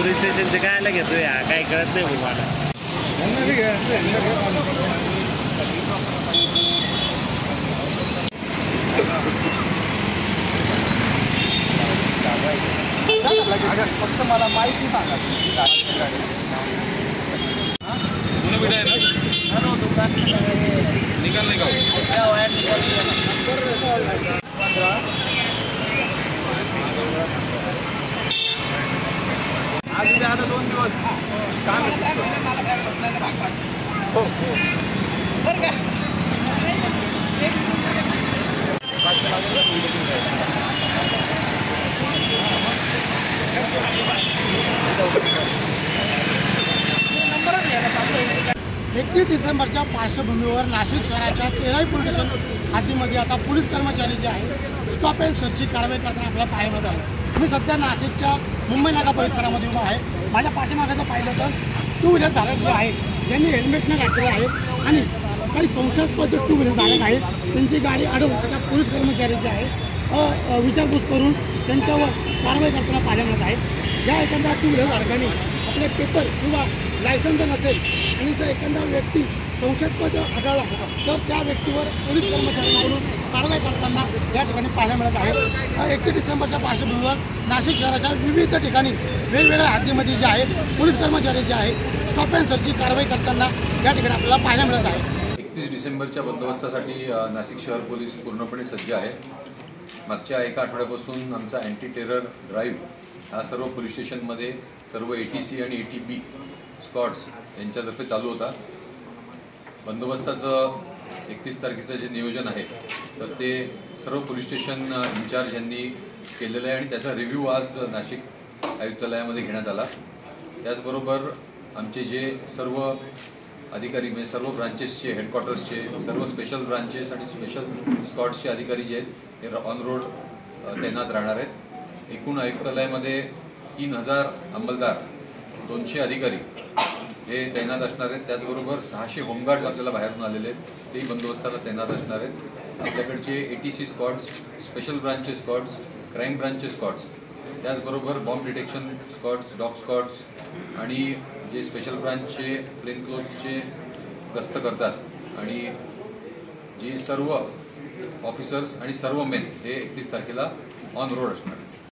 Police स्टेशनचे काय घेतोय काही कळत नाही मला. फक्त मला माहिती सांगा निकाल नहीं आज आता 2 दिवस काम हो बरं का डिसेंबरच्या पार्श्वभूमीवर नाशिक शहराच्या 13 पोलीस स्टेशन हद्दीमध्ये आता पोलीस कर्मचारी जे आहे स्टॉप अँड सर्चची कारवाई करताना आपल्याला पाहायला मिळत आहे. मी सध्या नाशिकच्या मुंबई नाका परिसरामध्ये उभा आहे. माझ्या पाठीमागाचं पाहिलं तर टू व्हीलर धारक जे आहेत ज्यांनी हेल्मेट न घातलेलं आहे आणि काही संशयास्पद टू व्हीलर धारक आहेत त्यांची गाडी अडवून त्या पोलीस कर्मचारी जे आहे विचारपूस करून त्यांच्यावर कारवाई करताना पाहायला मिळत आहे. ज्या एखाद्या टू व्हीलर धारकाने आपले पेपर किंवा लायसन्स नसेल आणि जर एखादा व्यक्ती संशयास्पद आढळला तर त्या व्यक्तीवर पोलीस कर्मचाऱ्यांकडून कारवाई करताना या ठिकाणी पाहायला मिळत आहे. 31 डिसेंबरच्या पार्श्वभूमीवर नाशिक शहराच्या विविध ठिकाणी वेगवेगळ्या हद्दीमध्ये जे आहे पोलीस कर्मचारी जे आहे स्टॉप अँड सर्चची कारवाई करताना या ठिकाणी आपल्याला पाहायला मिळत आहे. 31 डिसेंबरच्या बंदोबस्तासाठी नाशिक शहर पोलीस पूर्णपणे सज्ज आहे. मागच्या एका आठवड्यापासून आमचा अँटी टेरर ड्राईव्ह हा सर्व पोलीस स्टेशनमध्ये सर्व ATC आणि ATB स्क्वॉड्स यांच्यातर्फे चालू होता. बंदोबस्ताचं 31 तारखेचं जे नियोजन आहे तर ते सर्व पोलीस स्टेशन इन्चार्ज यांनी केलेलं आहे आणि त्याचा रिव्ह्यू आज नाशिक आयुक्तालयामध्ये घेण्यात आला. त्याचबरोबर आमचे जे सर्व अधिकारी म्हणजे सर्व ब्रांचेसचे हेडक्वार्टर्सचे सर्व स्पेशल ब्रांचेस आणि स्पेशल स्क्वॉड्सचे अधिकारी जे आहेत हे ऑन रोड तैनात राहणार आहेत. एकूण आयुक्तालयामध्ये 3000 अंमलदार 200 अधिकारी हे तैनात असणार आहेत. त्याचबरोबर 600 होमगार्ड्स आपल्याला बाहेरून आलेले आहेत तेही बंदोबस्ताला तैनात असणार आहेत. आपल्याकडचे ATC squads special branches squads crime branches squads त्याचबरोबर bomb detection squads dog squads आणि जे स्पेशल ब्रांचचे प्लेन क्लोथ्सचे गस्त करतात आणि जी सर्व ऑफिसर्स आणि सर्व मेन हे 31 तारखेला ऑन रोड असणार आहेत.